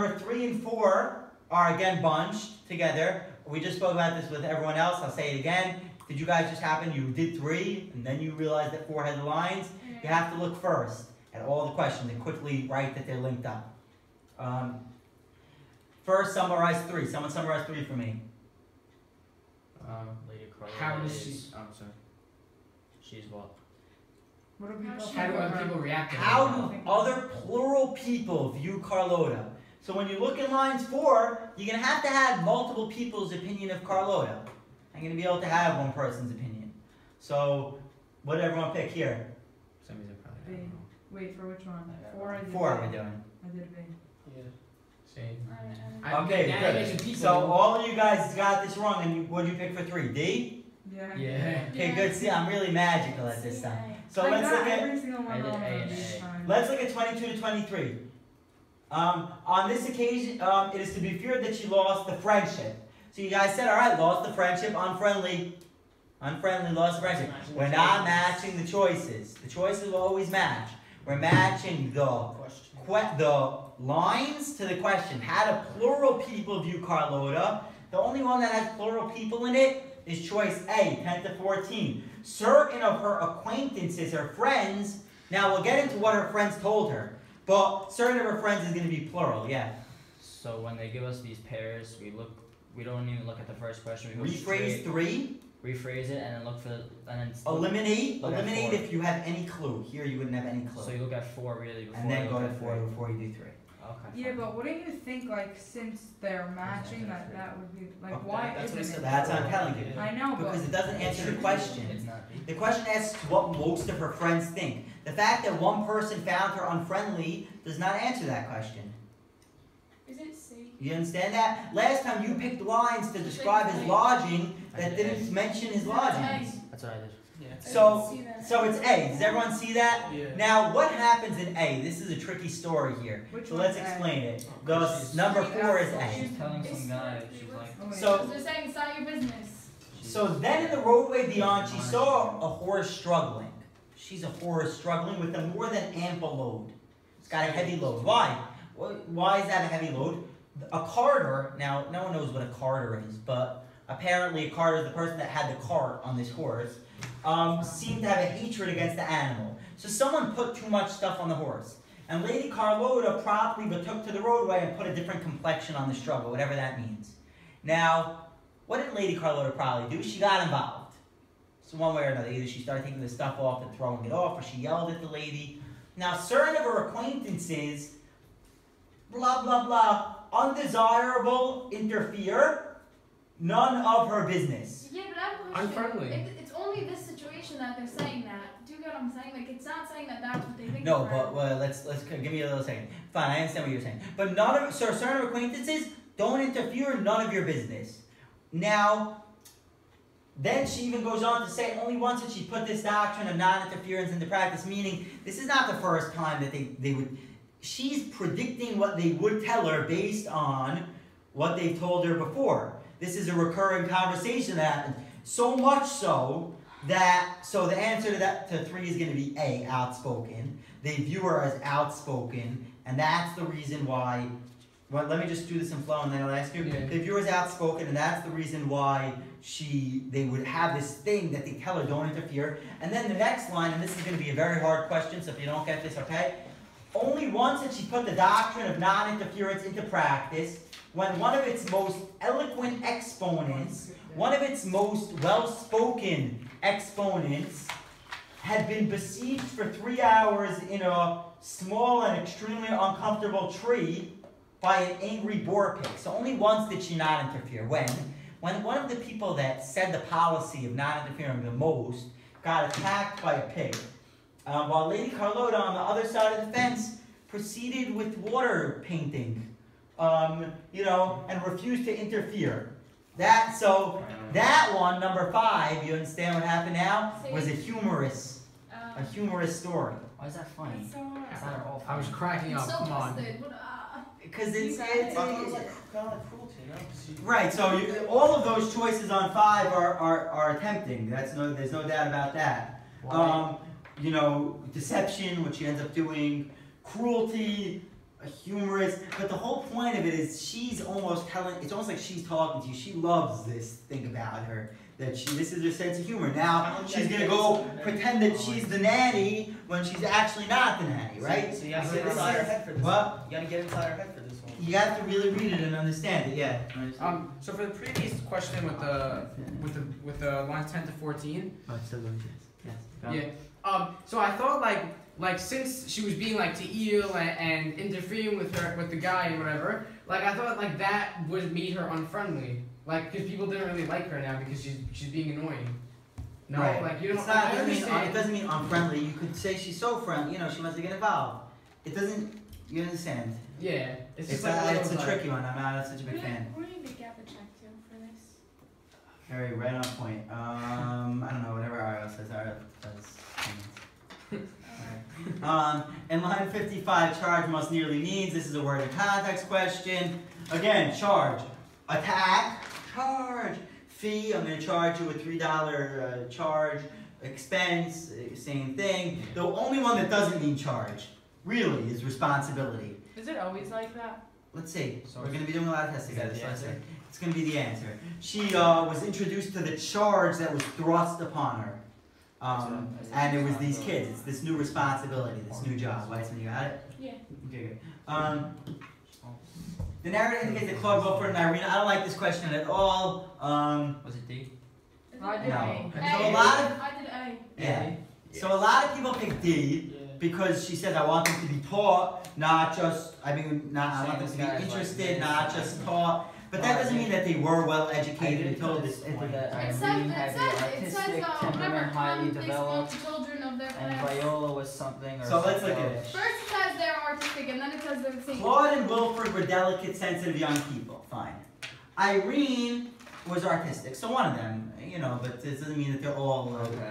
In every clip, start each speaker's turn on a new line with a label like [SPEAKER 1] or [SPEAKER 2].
[SPEAKER 1] Number 3 and 4 are again bunched together. We just spoke about this with everyone else. I'll say it again. Did you guys just happen? You did 3 and then you realized that 4 had the lines. You have to look first at all the questions and quickly write that they're linked up. First, summarize 3. Someone summarize 3 for me.
[SPEAKER 2] Lady Carla.
[SPEAKER 3] How does she?
[SPEAKER 2] I'm sorry. She's what?
[SPEAKER 3] How do other people react to her?
[SPEAKER 1] How do other plural people view Carlota? So when you look in lines 4, you're going to have multiple people's opinion of Carlota. I'm going to be able to have one person's opinion. So what did everyone pick here?
[SPEAKER 2] Some reason probably.
[SPEAKER 4] B. Wait, for which one? 4 I did
[SPEAKER 1] 4
[SPEAKER 4] B.
[SPEAKER 1] we're doing.
[SPEAKER 4] I did B.
[SPEAKER 2] Yeah. Same.
[SPEAKER 1] Okay, good. So all of you guys got this wrong, and what did you pick for 3? D?
[SPEAKER 4] Yeah.
[SPEAKER 3] Yeah.
[SPEAKER 1] Okay, good. See, I'm really magical at this time. So let's look at
[SPEAKER 4] every single one
[SPEAKER 2] I did
[SPEAKER 4] wrong
[SPEAKER 2] A and
[SPEAKER 4] each
[SPEAKER 2] A.
[SPEAKER 4] time.
[SPEAKER 1] let's look at 22 to 23. On this occasion, it is to be feared that she lost the friendship. So you guys said, all right, lost the friendship, unfriendly, lost the friendship. We're not matching the choices. The choices will always match. We're matching the lines to the question. How do plural people view Carlota? The only one that has plural people in it is choice A, 10 to 14. Certain of her acquaintances, her friends, now we'll get into what her friends told her, but certain of her friends is going to be plural, yeah.
[SPEAKER 2] So when they give us these pairs, we don't even look at the first question. We go
[SPEAKER 1] Rephrase
[SPEAKER 2] straight,
[SPEAKER 1] 3.
[SPEAKER 2] rephrase it, and then look for
[SPEAKER 1] Eliminate
[SPEAKER 2] look at 4.
[SPEAKER 1] if you have any clue. Here you wouldn't have any clue.
[SPEAKER 2] So you look at 4 really before.
[SPEAKER 1] And then
[SPEAKER 2] you
[SPEAKER 1] go
[SPEAKER 2] look
[SPEAKER 1] to
[SPEAKER 2] at
[SPEAKER 1] 4
[SPEAKER 2] 3.
[SPEAKER 1] before you do 3.
[SPEAKER 2] Okay.
[SPEAKER 4] Yeah, but wouldn't you think, like, since they're matching, that would be, like,
[SPEAKER 1] Okay,
[SPEAKER 4] why
[SPEAKER 3] that's what I
[SPEAKER 4] isn't
[SPEAKER 3] said.
[SPEAKER 4] it?
[SPEAKER 1] That's what I'm telling you.
[SPEAKER 4] I know, but
[SPEAKER 1] Because it doesn't answer the question.
[SPEAKER 2] It's not B.
[SPEAKER 1] The question asks what most of her friends think. The fact that one person found her unfriendly does not answer that question.
[SPEAKER 5] Is it C?
[SPEAKER 1] You understand that? Last time you picked lines to describe his lodging that didn't mention his lodgings.
[SPEAKER 2] That's what I did.
[SPEAKER 3] Yeah.
[SPEAKER 1] So it's A. Does everyone see that?
[SPEAKER 3] Yeah.
[SPEAKER 1] Now, what happens in A? This is a tricky story here.
[SPEAKER 4] Which
[SPEAKER 1] So let's
[SPEAKER 4] one's A?
[SPEAKER 1] explain it.
[SPEAKER 3] Oh,
[SPEAKER 1] The
[SPEAKER 3] she's-
[SPEAKER 1] number 4 is A.
[SPEAKER 2] She's telling some guy. She's like.
[SPEAKER 4] Oh, wait.
[SPEAKER 1] So-
[SPEAKER 5] They're saying it's not your business.
[SPEAKER 1] So then in the roadway beyond, she saw a horse struggling. She's a horse struggling with a more than ample load. It's got a heavy load. Why? Why is that a heavy load? A carter, now no one knows what a carter is, but apparently a carter is the person that had the cart on this horse, seemed to have a hatred against the animal. So someone put too much stuff on the horse. And Lady Carlota promptly betook to the roadway and put a different complexion on the struggle, whatever that means. Now, what did Lady Carlota probably do? She got involved. So one way or another, either she started taking the stuff off and throwing it off, or she yelled at the lady. Now, certain of her acquaintances, blah, blah, blah, undesirable, interfere, none of her business.
[SPEAKER 5] Yeah, but I have a question.
[SPEAKER 3] Unfriendly.
[SPEAKER 5] It's only this situation that they're saying that. Do you get what I'm saying? Like, it's not saying that that's what they think.
[SPEAKER 1] No,
[SPEAKER 5] of
[SPEAKER 1] but
[SPEAKER 5] her.
[SPEAKER 1] let's give me a little second. Fine, I understand what you're saying. But none of certain acquaintances don't interfere, none of your business. Now, then she even goes on to say only once did she put this doctrine of non-interference into practice, meaning this is not the first time that they would. She's predicting what they would tell her based on what they've told her before. This is a recurring conversation that happens. So much so that, so the answer to that, to 3 is going to be A, outspoken. They view her as outspoken, and that's the reason why, well, let me just do this in flow and then I'll ask you.
[SPEAKER 3] Yeah.
[SPEAKER 1] They view her as outspoken, and that's the reason why they would have this thing that they tell her, don't interfere. And then the next line, and this is going to be a very hard question, so if you don't get this, okay? Only once had she put the doctrine of non-interference into practice, when one of its most eloquent exponents, one of its most well-spoken exponents, had been besieged for 3 hours in a small and extremely uncomfortable tree by an angry boar pig. So only once did she not interfere. When one of the people that said the policy of not interfering the most got attacked by a pig. While Lady Carlota on the other side of the fence proceeded with water painting, and refused to interfere. That one, number 5, you understand what happened now, was a humorous story.
[SPEAKER 2] Why is that funny?
[SPEAKER 5] It's so hard.
[SPEAKER 2] It's not at all
[SPEAKER 3] I was
[SPEAKER 2] funny.
[SPEAKER 3] cracking up.
[SPEAKER 5] It's so
[SPEAKER 3] Come on.
[SPEAKER 5] twisted.
[SPEAKER 1] Because it's
[SPEAKER 3] Kind of like cruelty, no?
[SPEAKER 1] right. So all of those choices on 5 are tempting. There's no doubt about that. Deception, which she ends up doing, cruelty, humorous, but the whole point of it is she's almost telling, it's almost like she's talking to you. She loves this thing about her, that this is her sense of humor. Now, she's gonna go pretend that she's the nanny when she's actually not the nanny, right?
[SPEAKER 3] So you have to get inside her head for this
[SPEAKER 1] What?
[SPEAKER 3] one. You gotta get inside her head for this one.
[SPEAKER 1] You have to really read it and understand it, yeah.
[SPEAKER 6] So for the previous question with the lines 10 to 14,
[SPEAKER 1] Oh, it's still going yes.
[SPEAKER 6] yeah. So I thought like since she was being like Teal and interfering with the guy and whatever, like I thought like that would make her unfriendly, like because people didn't really like her now because she's being annoying. No,
[SPEAKER 1] Right.
[SPEAKER 6] like you don't.
[SPEAKER 1] It's not,
[SPEAKER 6] I
[SPEAKER 1] it
[SPEAKER 6] understand.
[SPEAKER 1] doesn't mean unfriendly. You could say she's so friendly, she wants to get involved. It doesn't, you understand?
[SPEAKER 6] Yeah, it's just
[SPEAKER 1] It's
[SPEAKER 6] like
[SPEAKER 1] a
[SPEAKER 6] like,
[SPEAKER 1] tricky one. I'm not such a big fan.
[SPEAKER 5] Who need to get the check to for this?
[SPEAKER 1] Very right on point. I don't know, whatever Ariel says, Ariel does. In line 55, charge most nearly needs. This is a word in context question. Again, charge. Attack, charge. Fee, I'm going to charge you a $3 charge. Expense, same thing. The only one that doesn't mean charge, really, is responsibility.
[SPEAKER 4] Is it always like that?
[SPEAKER 1] Let's see.
[SPEAKER 2] So
[SPEAKER 1] We're going to be doing a lot of tests
[SPEAKER 2] is that
[SPEAKER 1] together.
[SPEAKER 2] the
[SPEAKER 1] So let's see.
[SPEAKER 2] answer?
[SPEAKER 1] It's going to be the answer. She was introduced to the charge that was thrust upon her. And it was these kids. It's this new responsibility, this new job. Weissman, you got it?
[SPEAKER 5] Yeah.
[SPEAKER 1] Okay, good. The narrative indicates that Claude Wilford and Irina. I don't like this question at all.
[SPEAKER 2] Was it D?
[SPEAKER 4] I did
[SPEAKER 1] No.
[SPEAKER 4] A.
[SPEAKER 1] So a lot of
[SPEAKER 5] I did A.
[SPEAKER 1] yeah. So a lot of people pick D because she said I want them to be taught, not just. I want them to be interested, not just taught. But that doesn't mean that they were well educated until this point.
[SPEAKER 2] That
[SPEAKER 5] It says,
[SPEAKER 2] Irene had the
[SPEAKER 5] whenever
[SPEAKER 2] artistic temperament highly
[SPEAKER 5] Tom thinks about
[SPEAKER 2] developed,
[SPEAKER 5] the children of their
[SPEAKER 2] and
[SPEAKER 5] class.
[SPEAKER 2] Viola was something or
[SPEAKER 1] So let's
[SPEAKER 2] something
[SPEAKER 1] look at
[SPEAKER 2] else.
[SPEAKER 1] it.
[SPEAKER 5] First it says they're artistic, and then it says they're singing.
[SPEAKER 1] Claude and Wilford were delicate, sensitive young people. Fine. Irene was artistic, so one of them, but this doesn't mean that they're all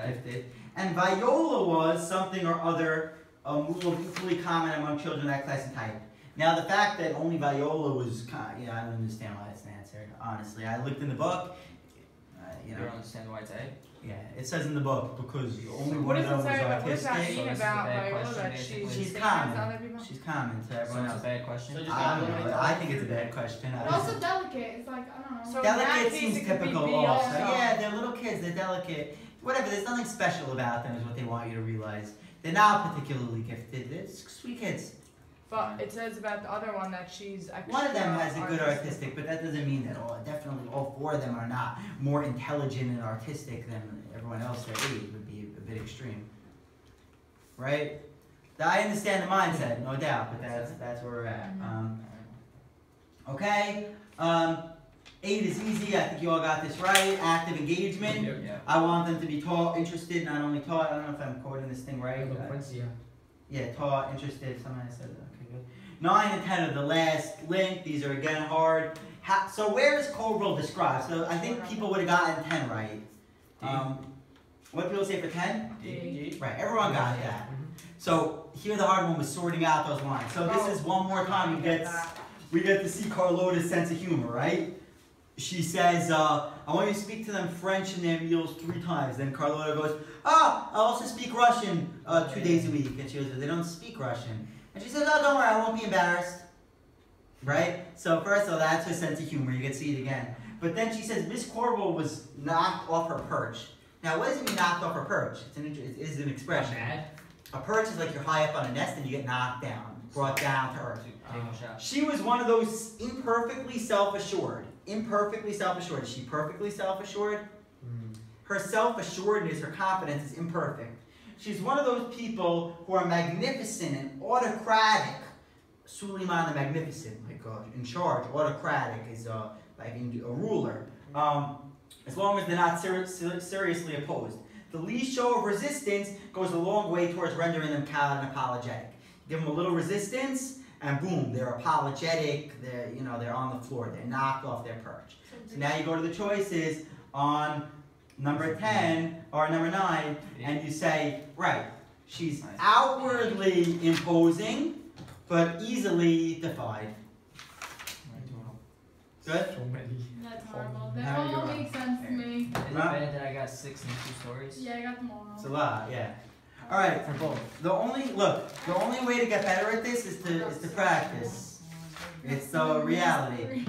[SPEAKER 1] gifted. And Viola was something or other, rule of equally common among children of that class and type. Now, the fact that only Viola was, I don't understand why that's an answer, honestly. I looked in the book,
[SPEAKER 2] You don't understand why it's A?
[SPEAKER 1] yeah, it says in the book because only
[SPEAKER 4] What
[SPEAKER 1] one of
[SPEAKER 4] does
[SPEAKER 1] them
[SPEAKER 4] it
[SPEAKER 1] was
[SPEAKER 4] say? What does that
[SPEAKER 1] artistic.
[SPEAKER 2] So
[SPEAKER 4] mean
[SPEAKER 2] this is a
[SPEAKER 4] about
[SPEAKER 2] bad
[SPEAKER 4] Viola
[SPEAKER 2] question,
[SPEAKER 4] that
[SPEAKER 2] basically.
[SPEAKER 4] she's
[SPEAKER 1] She's
[SPEAKER 4] the same
[SPEAKER 1] common.
[SPEAKER 4] as other people?
[SPEAKER 1] She's common to
[SPEAKER 2] So
[SPEAKER 1] everyone
[SPEAKER 2] it's a
[SPEAKER 1] else.
[SPEAKER 2] bad question?
[SPEAKER 3] So just
[SPEAKER 1] I don't know. I think it's a bad question.
[SPEAKER 5] But also delicate. It's like, I don't know.
[SPEAKER 4] So in that
[SPEAKER 1] Delicate
[SPEAKER 4] case,
[SPEAKER 1] seems
[SPEAKER 4] it could be
[SPEAKER 1] typical
[SPEAKER 4] B
[SPEAKER 1] also.
[SPEAKER 4] also.
[SPEAKER 1] Yeah, they're little kids, they're delicate. Whatever, there's nothing special about them is what they want you to realize. They're not particularly gifted, they're sweet kids.
[SPEAKER 4] But it says about the other one that she's extra
[SPEAKER 1] One of them has a good artistic, but that doesn't mean that definitely all four of them are not more intelligent and artistic than everyone else their age. Would be a bit extreme. Right? I understand the mindset, no doubt, but that's where we're at. Okay. 8 is easy. I think you all got this right. Active engagement.
[SPEAKER 2] Yeah.
[SPEAKER 1] I want them to be taught, interested, not only taught. I don't know if I'm quoting this thing right. Yeah, taught, interested. Someone said that. Okay, good. 9 and 10 are the last link. These are again hard. So where is Cobrel described? So I think people would have gotten 10 right. What did people say for 10?
[SPEAKER 4] D.
[SPEAKER 1] Right. Everyone got that. So here the hard one was sorting out those lines. So this is one more time we get to see Carlotta's sense of humor, right? She says, I want you to speak to them French in their meals 3 times. Then Carlotta goes, I also speak Russian 2 days a week. And she goes, they don't speak Russian. And she says, oh, don't worry, I won't be embarrassed. Right? So first of all, that's her sense of humor. You can see it again. But then she says, Miss Corbel was knocked off her perch. Now, what does it mean knocked off her perch? It is an expression. A perch is like you're high up on a nest and you get knocked down, brought down to earth. She was one of those imperfectly self-assured. Imperfectly self-assured. Is she perfectly self-assured? Her self-assuredness, her confidence is imperfect. She's one of those people who are magnificent and autocratic. Suleiman the Magnificent, like in charge. Autocratic is like a ruler. As long as they're not seriously opposed. The least show of resistance goes a long way towards rendering them cowed and apologetic. Give them a little resistance, and boom, they're apologetic. They're on the floor. They're knocked off their perch. So now you go to the choices on number 10 or number 9, and you say, right, she's outwardly imposing, but easily defied. Good?
[SPEAKER 5] That's horrible. They
[SPEAKER 1] Now
[SPEAKER 5] all
[SPEAKER 1] you're
[SPEAKER 5] make sense to me.
[SPEAKER 2] Is it bad that I got 6 in 2 stories?
[SPEAKER 5] Yeah, I got them all wrong.
[SPEAKER 1] It's a lot, yeah. Alright,
[SPEAKER 2] For both.
[SPEAKER 1] the only way to get better at this is to practice. It's the reality.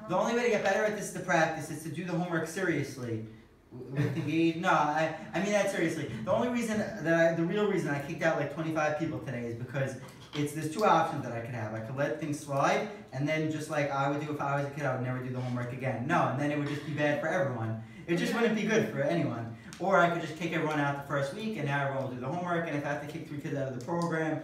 [SPEAKER 1] The only way to get better at this is to practice, is to do the homework seriously. With engage, no, I mean that seriously. The real reason I kicked out like 25 people today is because there's two options that I could have. I could let things slide, and then just like I would do if I was a kid, I would never do the homework again. No, and then it would just be bad for everyone. It just wouldn't be good for anyone. Or I could just kick everyone out the first week, and now everyone will do the homework, and if I have to kick 3 kids out of the program,